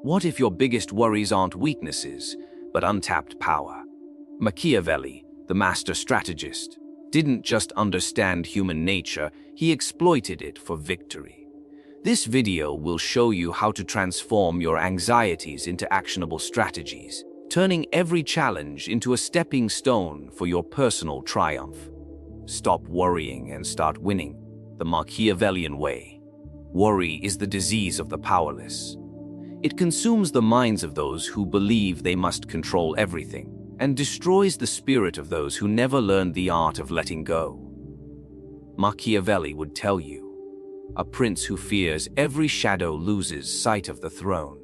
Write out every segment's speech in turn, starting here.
What if your biggest worries aren't weaknesses, but untapped power? Machiavelli, the master strategist, didn't just understand human nature, he exploited it for victory. This video will show you how to transform your anxieties into actionable strategies, turning every challenge into a stepping stone for your personal triumph. Stop worrying and start winning, the Machiavellian way. Worry is the disease of the powerless. It consumes the minds of those who believe they must control everything, and destroys the spirit of those who never learned the art of letting go. Machiavelli would tell you, a prince who fears every shadow loses sight of the throne.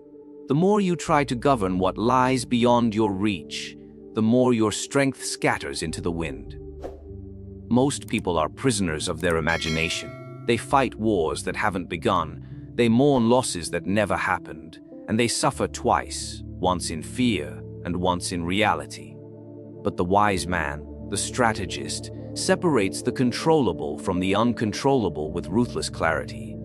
The more you try to govern what lies beyond your reach, the more your strength scatters into the wind. Most people are prisoners of their imagination. They fight wars that haven't begun, they mourn losses that never happened, and they suffer twice, once in fear and once in reality. But the wise man, the strategist, separates the controllable from the uncontrollable with ruthless clarity.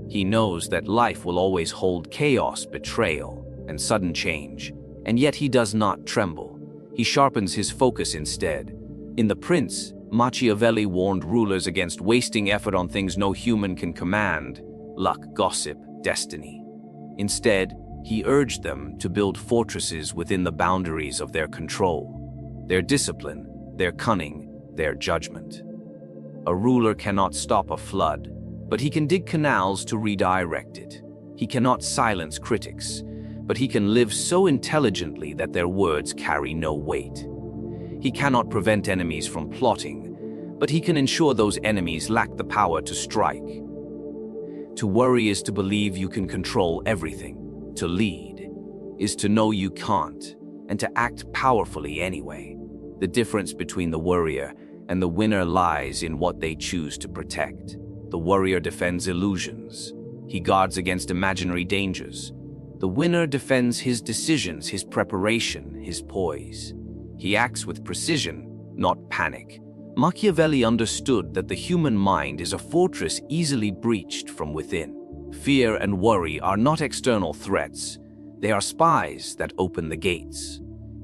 He knows that life will always hold chaos, betrayal, and sudden change, and yet he does not tremble. He sharpens his focus instead. In The Prince, Machiavelli warned rulers against wasting effort on things no human can command, luck, gossip, destiny. Instead, he urged them to build fortresses within the boundaries of their control, their discipline, their cunning, their judgment. A ruler cannot stop a flood, but he can dig canals to redirect it. He cannot silence critics, but he can live so intelligently that their words carry no weight. He cannot prevent enemies from plotting, but he can ensure those enemies lack the power to strike. To worry is to believe you can control everything. To lead is to know you can't, and to act powerfully anyway. The difference between the warrior and the winner lies in what they choose to protect. The warrior defends illusions. He guards against imaginary dangers. The winner defends his decisions, his preparation, his poise. He acts with precision, not panic. Machiavelli understood that the human mind is a fortress easily breached from within. Fear and worry are not external threats. They are spies that open the gates.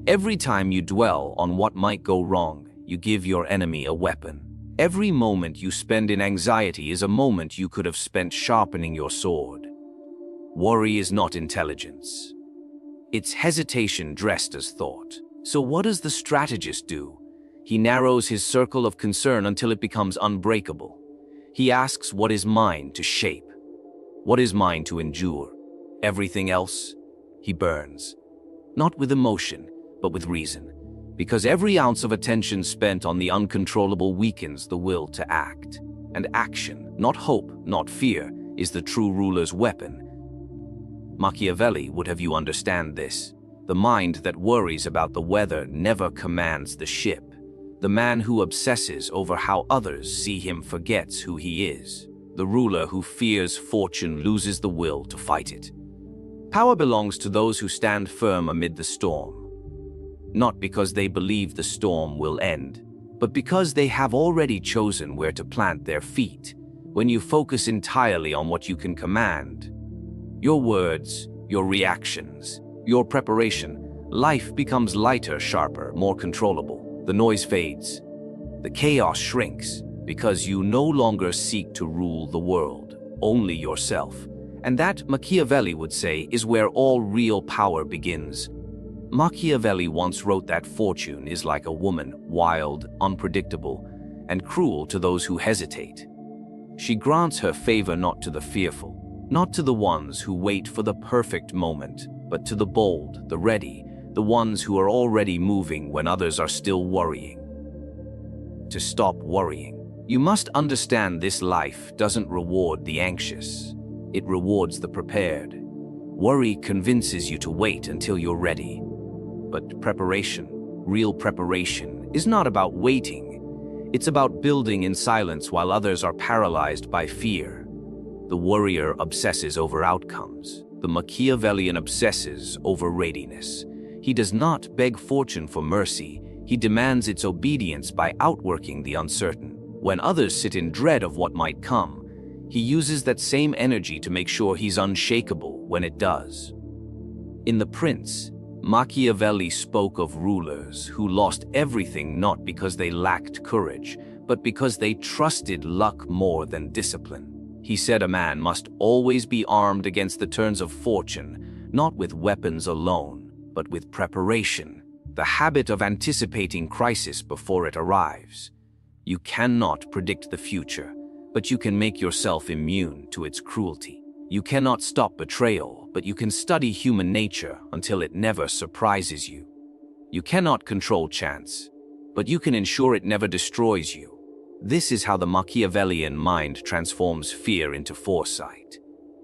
Every time you dwell on what might go wrong, you give your enemy a weapon. Every moment you spend in anxiety is a moment you could have spent sharpening your sword. Worry is not intelligence. It's hesitation dressed as thought. So what does the strategist do? He narrows his circle of concern until it becomes unbreakable. He asks what is mine to shape, what is mine to endure. Everything else, he burns. Not with emotion, but with reason. Because every ounce of attention spent on the uncontrollable weakens the will to act. And action, not hope, not fear, is the true ruler's weapon. Machiavelli would have you understand this. The mind that worries about the weather never commands the ship. The man who obsesses over how others see him forgets who he is. The ruler who fears fortune loses the will to fight it. Power belongs to those who stand firm amid the storm. Not because they believe the storm will end, but because they have already chosen where to plant their feet. When you focus entirely on what you can command, your words, your reactions, your preparation, life becomes lighter, sharper, more controllable. The noise fades. The chaos shrinks because you no longer seek to rule the world, only yourself. And that, Machiavelli would say, is where all real power begins. Machiavelli once wrote that fortune is like a woman, wild, unpredictable, and cruel to those who hesitate. She grants her favor not to the fearful, not to the ones who wait for the perfect moment, but to the bold, the ready, the ones who are already moving when others are still worrying. To stop worrying, you must understand this life doesn't reward the anxious. It rewards the prepared. Worry convinces you to wait until you're ready. But preparation, real preparation, is not about waiting. It's about building in silence while others are paralyzed by fear. The warrior obsesses over outcomes. The Machiavellian obsesses over readiness. He does not beg fortune for mercy. He demands its obedience by outworking the uncertain. When others sit in dread of what might come, he uses that same energy to make sure he's unshakable when it does. In The Prince, Machiavelli spoke of rulers who lost everything not because they lacked courage, but because they trusted luck more than discipline. He said a man must always be armed against the turns of fortune, not with weapons alone, but with preparation, the habit of anticipating crisis before it arrives. You cannot predict the future, but you can make yourself immune to its cruelty. You cannot stop betrayal, but you can study human nature until it never surprises you. You cannot control chance, but you can ensure it never destroys you. This is how the Machiavellian mind transforms fear into foresight.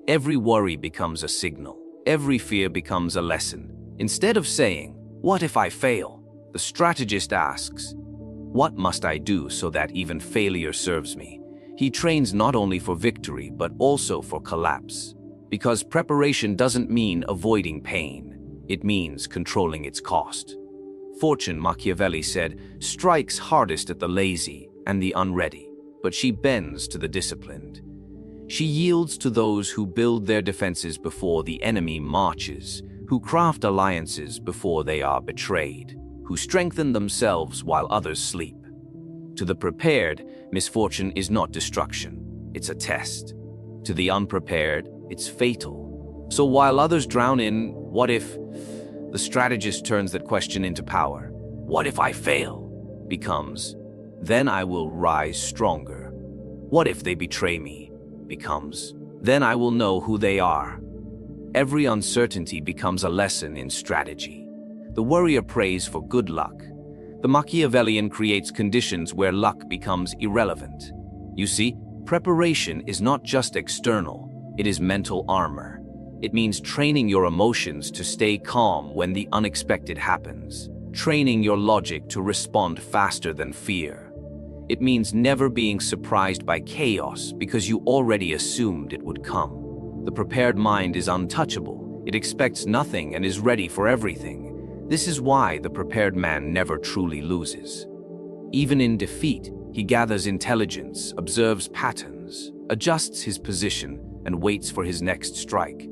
Every worry becomes a signal. Every fear becomes a lesson. Instead of saying, "What if I fail?" the strategist asks, "What must I do so that even failure serves me?" He trains not only for victory, but also for collapse. Because preparation doesn't mean avoiding pain. It means controlling its cost. Fortune, Machiavelli said, strikes hardest at the lazy and the unready, but she bends to the disciplined. She yields to those who build their defenses before the enemy marches, who craft alliances before they are betrayed, who strengthen themselves while others sleep. To the prepared, misfortune is not destruction, it's a test. To the unprepared, it's fatal. So while others drown in, "What if?" the strategist turns that question into power. "What if I fail?" becomes, "Then I will rise stronger." "What if they betray me?" becomes, "Then I will know who they are." Every uncertainty becomes a lesson in strategy. The warrior prays for good luck. The Machiavellian creates conditions where luck becomes irrelevant. You see, preparation is not just external, it is mental armor. It means training your emotions to stay calm when the unexpected happens, training your logic to respond faster than fear. It means never being surprised by chaos because you already assumed it would come. The prepared mind is untouchable. It expects nothing and is ready for everything. This is why the prepared man never truly loses. Even in defeat, he gathers intelligence, observes patterns, adjusts his position, and waits for his next strike.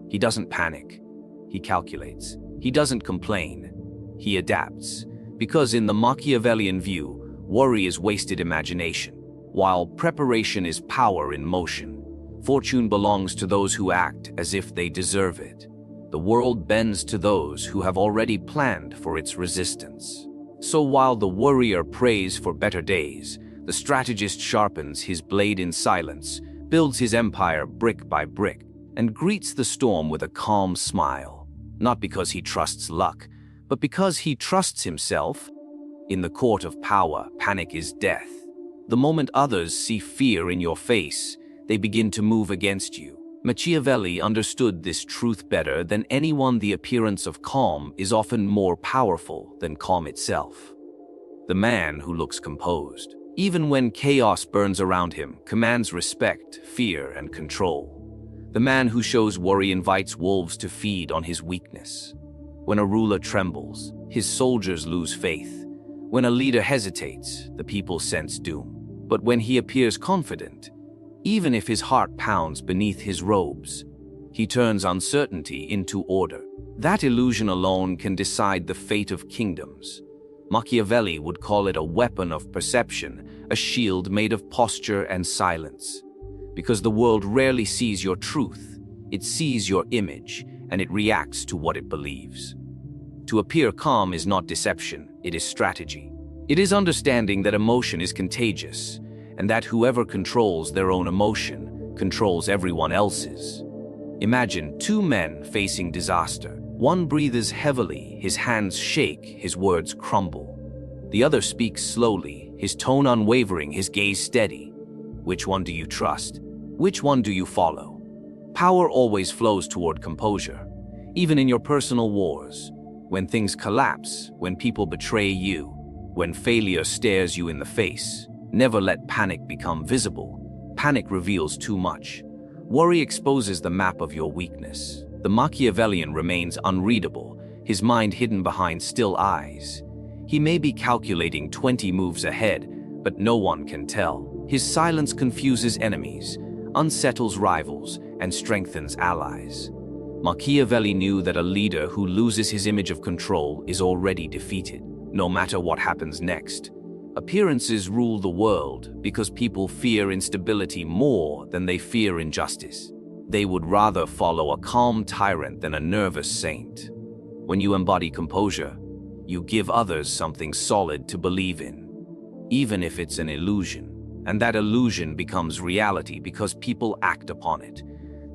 He doesn't panic. He calculates. He doesn't complain. He adapts. Because in the Machiavellian view, worry is wasted imagination, while preparation is power in motion. Fortune belongs to those who act as if they deserve it. The world bends to those who have already planned for its resistance. So while the warrior prays for better days, the strategist sharpens his blade in silence, builds his empire brick by brick, and greets the storm with a calm smile. Not because he trusts luck, but because he trusts himself. In the court of power, panic is death. The moment others see fear in your face, they begin to move against you. Machiavelli understood this truth better than anyone. The appearance of calm is often more powerful than calm itself. The man who looks composed, even when chaos burns around him, commands respect, fear, and control. The man who shows worry invites wolves to feed on his weakness. When a ruler trembles, his soldiers lose faith. When a leader hesitates, the people sense doom. But when he appears confident, even if his heart pounds beneath his robes, he turns uncertainty into order. That illusion alone can decide the fate of kingdoms. Machiavelli would call it a weapon of perception, a shield made of posture and silence. Because the world rarely sees your truth, it sees your image, and it reacts to what it believes. To appear calm is not deception, it is strategy. It is understanding that emotion is contagious, and that whoever controls their own emotion controls everyone else's. Imagine two men facing disaster. One breathes heavily, his hands shake, his words crumble. The other speaks slowly, his tone unwavering, his gaze steady. Which one do you trust? Which one do you follow? Power always flows toward composure. Even in your personal wars, when things collapse, when people betray you, when failure stares you in the face, never let panic become visible. Panic reveals too much. Worry exposes the map of your weakness. The Machiavellian remains unreadable, his mind hidden behind still eyes. He may be calculating 20 moves ahead, but no one can tell. His silence confuses enemies, unsettles rivals, and strengthens allies. Machiavelli knew that a leader who loses his image of control is already defeated, no matter what happens next. Appearances rule the world because people fear instability more than they fear injustice. They would rather follow a calm tyrant than a nervous saint. When you embody composure, you give others something solid to believe in, even if it's an illusion. And that illusion becomes reality because people act upon it.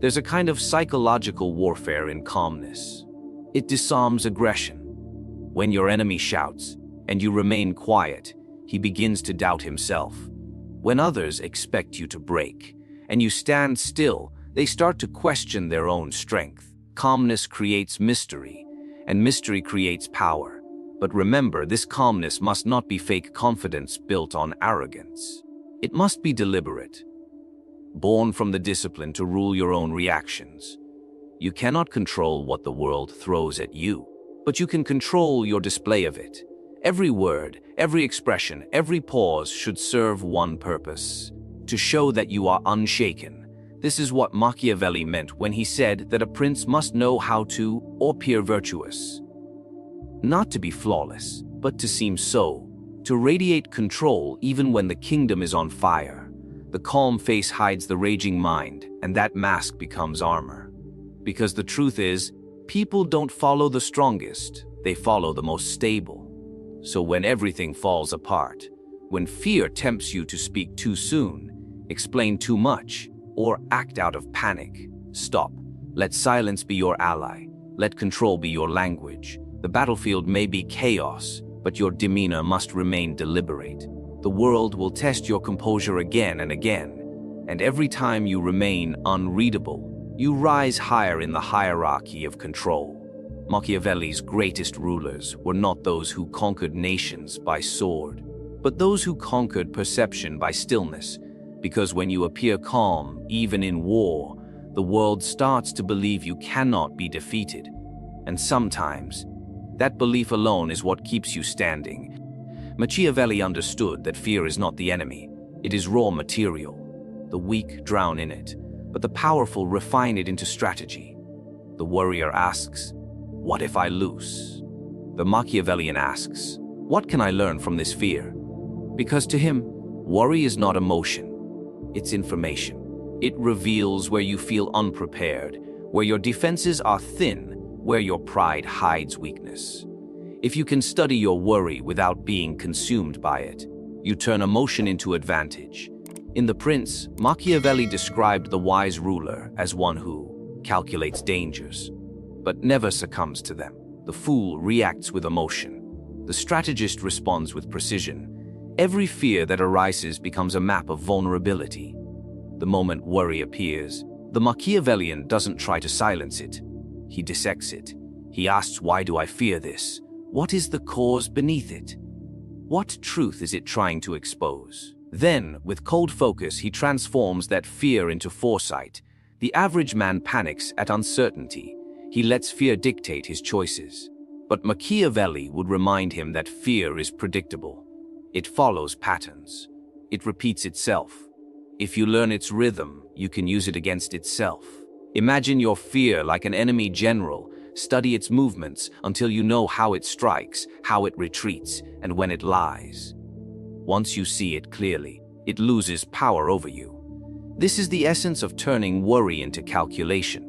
There's a kind of psychological warfare in calmness. It disarms aggression. When your enemy shouts and you remain quiet, he begins to doubt himself. When others expect you to break and you stand still, they start to question their own strength. Calmness creates mystery, and mystery creates power. But remember, this calmness must not be fake confidence built on arrogance. It must be deliberate, born from the discipline to rule your own reactions. You cannot control what the world throws at you, but you can control your display of it. Every word, every expression, every pause should serve one purpose: to show that you are unshaken. This is what Machiavelli meant when he said that a prince must know how to appear virtuous. Not to be flawless, but to seem so, to radiate control even when the kingdom is on fire. The calm face hides the raging mind, and that mask becomes armor. Because the truth is, people don't follow the strongest, they follow the most stable. So when everything falls apart, when fear tempts you to speak too soon, explain too much, or act out of panic, stop. Let silence be your ally. Let control be your language. The battlefield may be chaos, but your demeanor must remain deliberate. The world will test your composure again and again, and every time you remain unreadable, you rise higher in the hierarchy of control. Machiavelli's greatest rulers were not those who conquered nations by sword, but those who conquered perception by stillness, because when you appear calm, even in war, the world starts to believe you cannot be defeated. And sometimes, that belief alone is what keeps you standing. Machiavelli understood that fear is not the enemy, it is raw material. The weak drown in it, but the powerful refine it into strategy. The warrior asks, "What if I lose?" The Machiavellian asks, "What can I learn from this fear?" Because to him, worry is not emotion, it's information. It reveals where you feel unprepared, where your defenses are thin, where your pride hides weakness. If you can study your worry without being consumed by it, you turn emotion into advantage. In The Prince, Machiavelli described the wise ruler as one who calculates dangers, but never succumbs to them. The fool reacts with emotion. The strategist responds with precision. Every fear that arises becomes a map of vulnerability. The moment worry appears, the Machiavellian doesn't try to silence it. He dissects it. He asks, "Why do I fear this? What is the cause beneath it? What truth is it trying to expose?" Then, with cold focus, he transforms that fear into foresight. The average man panics at uncertainty. He lets fear dictate his choices. But Machiavelli would remind him that fear is predictable. It follows patterns. It repeats itself. If you learn its rhythm, you can use it against itself. Imagine your fear like an enemy general. Study its movements until you know how it strikes, how it retreats, and when it lies. Once you see it clearly, it loses power over you. This is the essence of turning worry into calculation.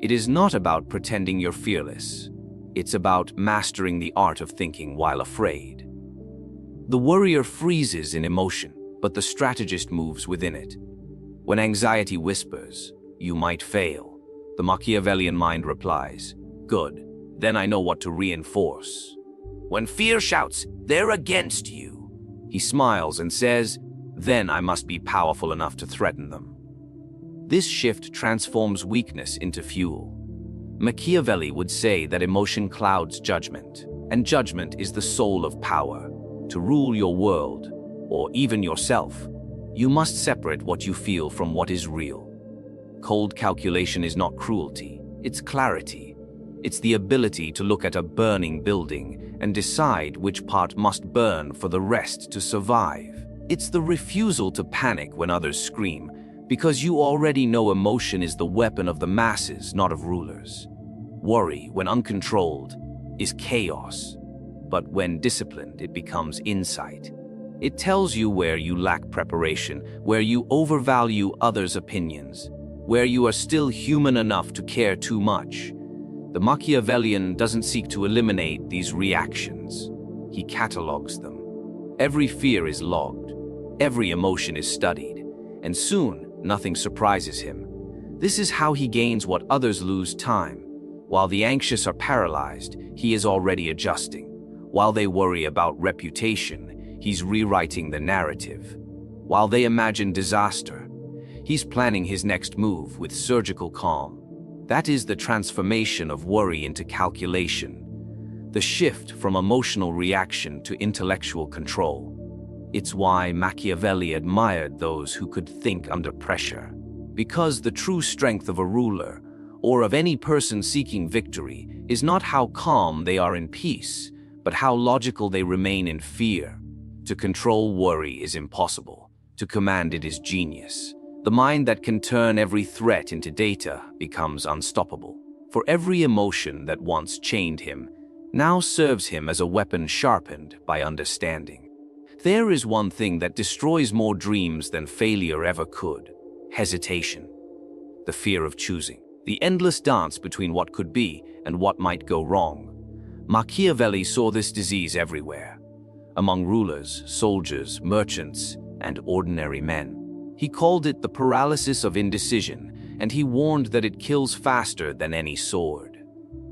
It is not about pretending you're fearless. It's about mastering the art of thinking while afraid. The warrior freezes in emotion, but the strategist moves within it. When anxiety whispers, "You might fail," the Machiavellian mind replies, "Good, then I know what to reinforce." When fear shouts, "They're against you," he smiles and says, "Then I must be powerful enough to threaten them." This shift transforms weakness into fuel. Machiavelli would say that emotion clouds judgment, and judgment is the soul of power. To rule your world, or even yourself, you must separate what you feel from what is real. Cold calculation is not cruelty, it's clarity. It's the ability to look at a burning building and decide which part must burn for the rest to survive. It's the refusal to panic when others scream, Because you already know emotion is the weapon of the masses, not of rulers. Worry, when uncontrolled, is chaos. But when disciplined, it becomes insight. It tells you where you lack preparation, where you overvalue others' opinions, where you are still human enough to care too much. The Machiavellian doesn't seek to eliminate these reactions. He catalogs them. Every fear is logged. Every emotion is studied. And soon, nothing surprises him. This is how he gains what others lose: time. While the anxious are paralyzed, he is already adjusting. While they worry about reputation, he's rewriting the narrative. While they imagine disaster, he's planning his next move with surgical calm. That is the transformation of worry into calculation, the shift from emotional reaction to intellectual control. It's why Machiavelli admired those who could think under pressure. Because the true strength of a ruler, or of any person seeking victory, is not how calm they are in peace, but how logical they remain in fear. To control worry is impossible. To command it is genius. The mind that can turn every threat into data becomes unstoppable. For every emotion that once chained him now serves him as a weapon sharpened by understanding. There is one thing that destroys more dreams than failure ever could: hesitation. The fear of choosing. The endless dance between what could be and what might go wrong. Machiavelli saw this disease everywhere. Among rulers, soldiers, merchants, and ordinary men. He called it the paralysis of indecision, and he warned that it kills faster than any sword.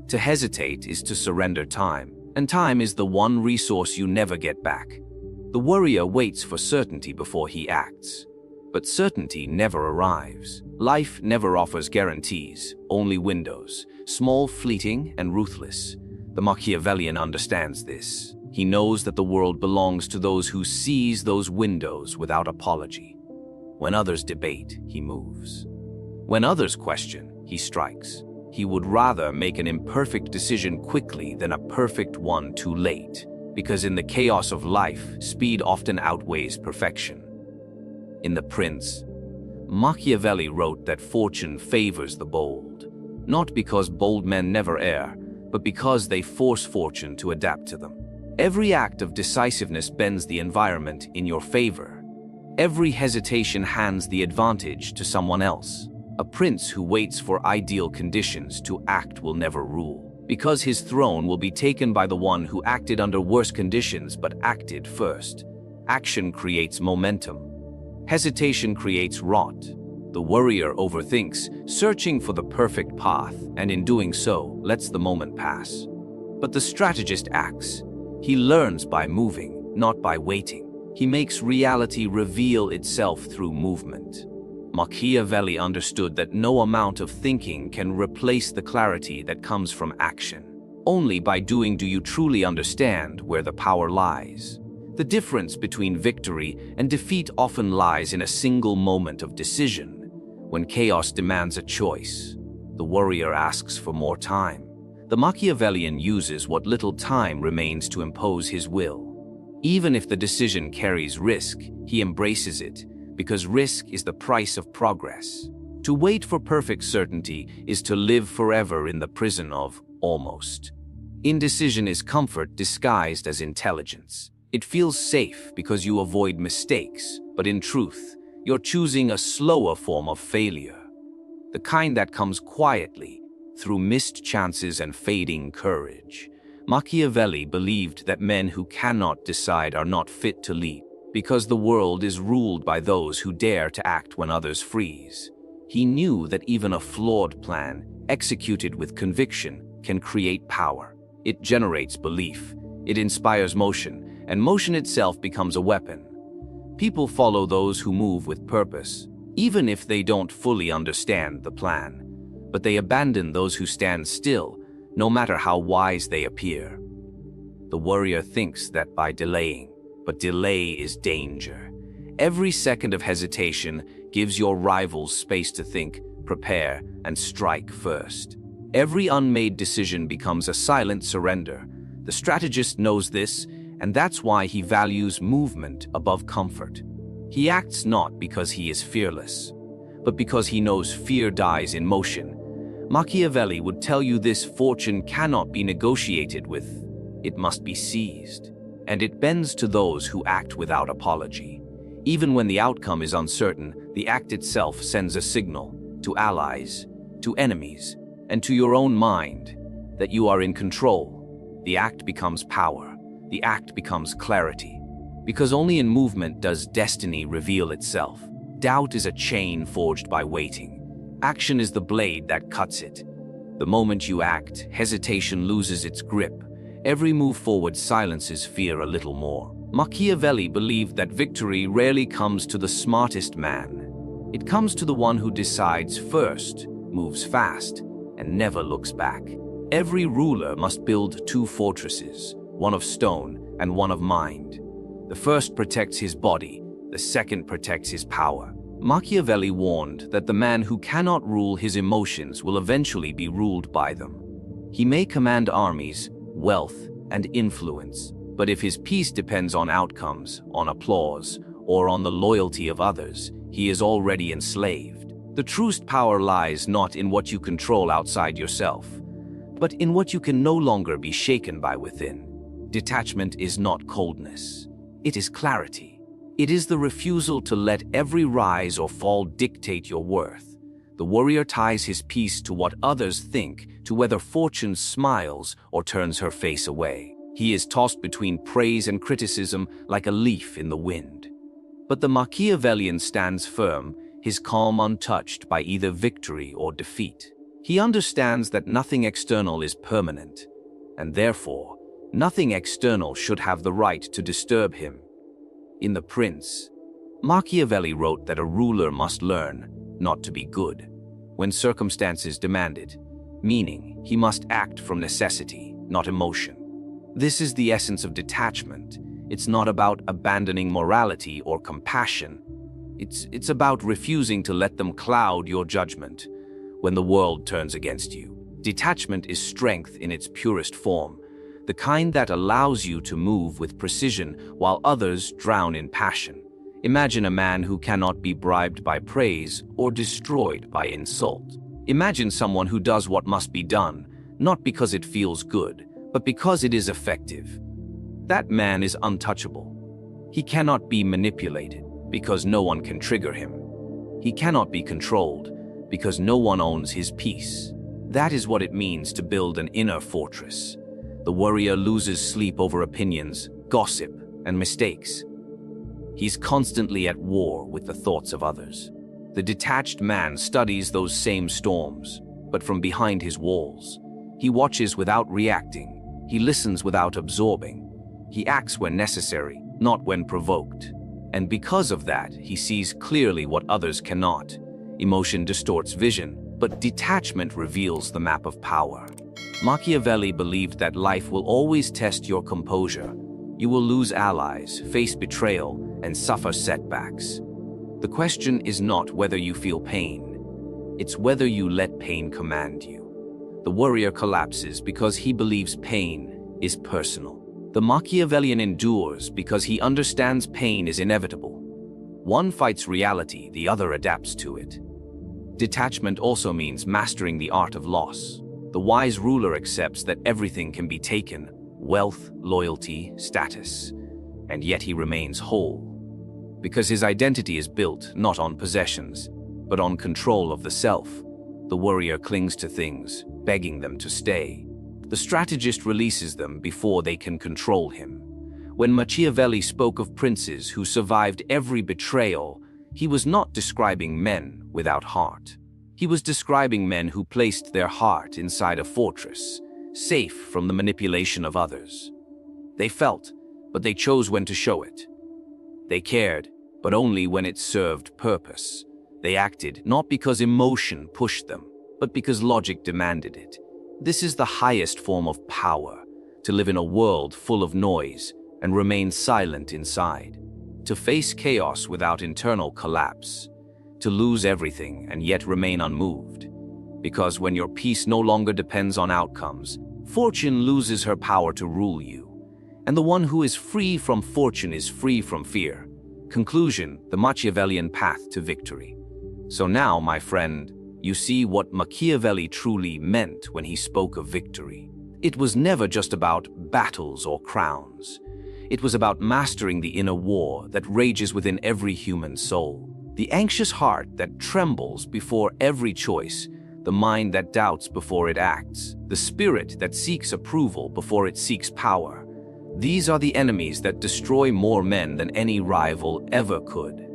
To hesitate is to surrender time, and time is the one resource you never get back. The worrier waits for certainty before he acts. But certainty never arrives. Life never offers guarantees, only windows, small, fleeting, and ruthless. The Machiavellian understands this. He knows that the world belongs to those who seize those windows without apology. When others debate, he moves. When others question, he strikes. He would rather make an imperfect decision quickly than a perfect one too late, because in the chaos of life, speed often outweighs perfection. In The Prince, Machiavelli wrote that fortune favors the bold, not because bold men never err, but because they force fortune to adapt to them. Every act of decisiveness bends the environment in your favor. Every hesitation hands the advantage to someone else. A prince who waits for ideal conditions to act will never rule, because his throne will be taken by the one who acted under worse conditions but acted first. Action creates momentum. Hesitation creates rot. The worrier overthinks, searching for the perfect path, and in doing so, lets the moment pass. But the strategist acts. He learns by moving, not by waiting. He makes reality reveal itself through movement. Machiavelli understood that no amount of thinking can replace the clarity that comes from action. Only by doing do you truly understand where the power lies. The difference between victory and defeat often lies in a single moment of decision. When chaos demands a choice, the warrior asks for more time. The Machiavellian uses what little time remains to impose his will. Even if the decision carries risk, he embraces it, because risk is the price of progress. To wait for perfect certainty is to live forever in the prison of almost. Indecision is comfort disguised as intelligence. It feels safe because you avoid mistakes, but in truth, you're choosing a slower form of failure. The kind that comes quietly, through missed chances and fading courage. Machiavelli believed that men who cannot decide are not fit to lead, because the world is ruled by those who dare to act when others freeze. He knew that even a flawed plan, executed with conviction, can create power. It generates belief, it inspires motion, and motion itself becomes a weapon. People follow those who move with purpose, even if they don't fully understand the plan. But they abandon those who stand still, no matter how wise they appear. The warrior thinks that by delaying, but delay is danger. Every second of hesitation gives your rivals space to think, prepare, and strike first. Every unmade decision becomes a silent surrender. The strategist knows this, and that's why he values movement above comfort. He acts not because he is fearless, but because he knows fear dies in motion. Machiavelli would tell you this fortune cannot be negotiated with, it must be seized. And it bends to those who act without apology. Even when the outcome is uncertain, the act itself sends a signal to allies, to enemies, and to your own mind that you are in control. The act becomes power. The act becomes clarity. Because only in movement does destiny reveal itself. Doubt is a chain forged by waiting. Action is the blade that cuts it. The moment you act, hesitation loses its grip. Every move forward silences fear a little more. Machiavelli believed that victory rarely comes to the smartest man. It comes to the one who decides first, moves fast, and never looks back. Every ruler must build two fortresses, one of stone and one of mind. The first protects his body, the second protects his power. Machiavelli warned that the man who cannot rule his emotions will eventually be ruled by them. He may command armies, wealth, and influence, but if his peace depends on outcomes, on applause, or on the loyalty of others, he is already enslaved. The truest power lies not in what you control outside yourself, but in what you can no longer be shaken by within. Detachment is not coldness. It is clarity. It is the refusal to let every rise or fall dictate your worth. The warrior ties his peace to what others think, to whether fortune smiles or turns her face away. He is tossed between praise and criticism like a leaf in the wind. But the Machiavellian stands firm, his calm untouched by either victory or defeat. He understands that nothing external is permanent, and therefore, nothing external should have the right to disturb him. In The Prince, Machiavelli wrote that a ruler must learn not to be good when circumstances demand it, meaning he must act from necessity, not emotion. This is the essence of detachment. It's not about abandoning morality or compassion. It's about refusing to let them cloud your judgment when the world turns against you. Detachment is strength in its purest form, the kind that allows you to move with precision while others drown in passion. Imagine a man who cannot be bribed by praise or destroyed by insult. Imagine someone who does what must be done, not because it feels good, but because it is effective. That man is untouchable. He cannot be manipulated because no one can trigger him. He cannot be controlled because no one owns his peace. That is what it means to build an inner fortress. The warrior loses sleep over opinions, gossip, and mistakes. He's constantly at war with the thoughts of others. The detached man studies those same storms, but from behind his walls. He watches without reacting. He listens without absorbing. He acts when necessary, not when provoked. And because of that, he sees clearly what others cannot. Emotion distorts vision, but detachment reveals the map of power. Machiavelli believed that life will always test your composure. You will lose allies, face betrayal, and suffer setbacks. The question is not whether you feel pain. It's whether you let pain command you. The warrior collapses because he believes pain is personal. The Machiavellian endures because he understands pain is inevitable. One fights reality, the other adapts to it. Detachment also means mastering the art of loss. The wise ruler accepts that everything can be taken, wealth, loyalty, status, and yet he remains whole. Because his identity is built not on possessions, but on control of the self. The warrior clings to things, begging them to stay. The strategist releases them before they can control him. When Machiavelli spoke of princes who survived every betrayal, he was not describing men without heart. He was describing men who placed their heart inside a fortress, safe from the manipulation of others. They felt, but they chose when to show it. They cared, but only when it served purpose. They acted not because emotion pushed them, but because logic demanded it. This is the highest form of power, to live in a world full of noise and remain silent inside, to face chaos without internal collapse, to lose everything and yet remain unmoved. Because when your peace no longer depends on outcomes, fortune loses her power to rule you. And the one who is free from fortune is free from fear. Conclusion: the Machiavellian path to victory. So now, my friend, you see what Machiavelli truly meant when he spoke of victory. It was never just about battles or crowns. It was about mastering the inner war that rages within every human soul. The anxious heart that trembles before every choice, the mind that doubts before it acts, the spirit that seeks approval before it seeks power. These are the enemies that destroy more men than any rival ever could.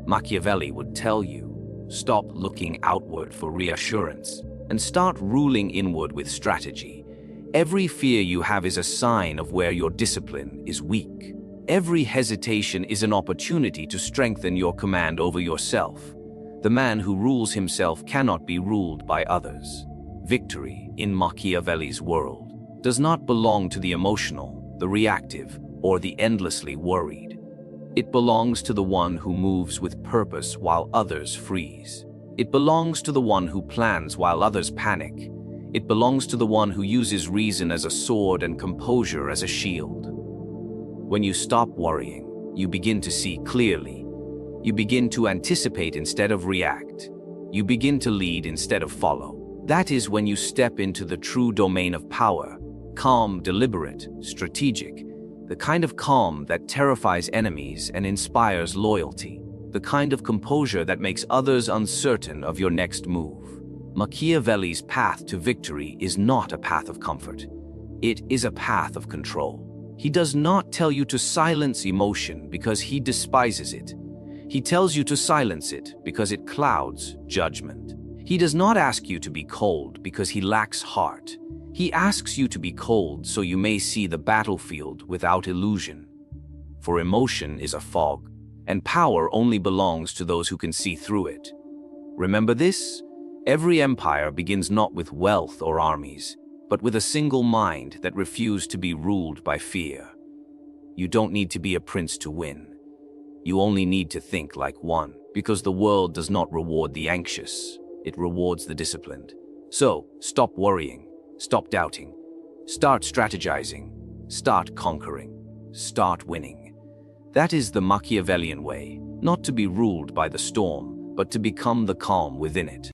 Machiavelli would tell you, stop looking outward for reassurance and start ruling inward with strategy. Every fear you have is a sign of where your discipline is weak. Every hesitation is an opportunity to strengthen your command over yourself. The man who rules himself cannot be ruled by others. Victory, in Machiavelli's world, does not belong to the emotional, the reactive, or the endlessly worried. It belongs to the one who moves with purpose while others freeze. It belongs to the one who plans while others panic. It belongs to the one who uses reason as a sword and composure as a shield. When you stop worrying, you begin to see clearly. You begin to anticipate instead of react. You begin to lead instead of follow. That is when you step into the true domain of power, calm, deliberate, strategic, the kind of calm that terrifies enemies and inspires loyalty, the kind of composure that makes others uncertain of your next move. Machiavelli's path to victory is not a path of comfort. It is a path of control. He does not tell you to silence emotion because he despises it. He tells you to silence it because it clouds judgment. He does not ask you to be cold because he lacks heart. He asks you to be cold so you may see the battlefield without illusion. For emotion is a fog, and power only belongs to those who can see through it. Remember this? Every empire begins not with wealth or armies, but with a single mind that refused to be ruled by fear. You don't need to be a prince to win. You only need to think like one, because the world does not reward the anxious. It rewards the disciplined. So, stop worrying, stop doubting, start strategizing, start conquering, start winning. That is the Machiavellian way, not to be ruled by the storm, but to become the calm within it.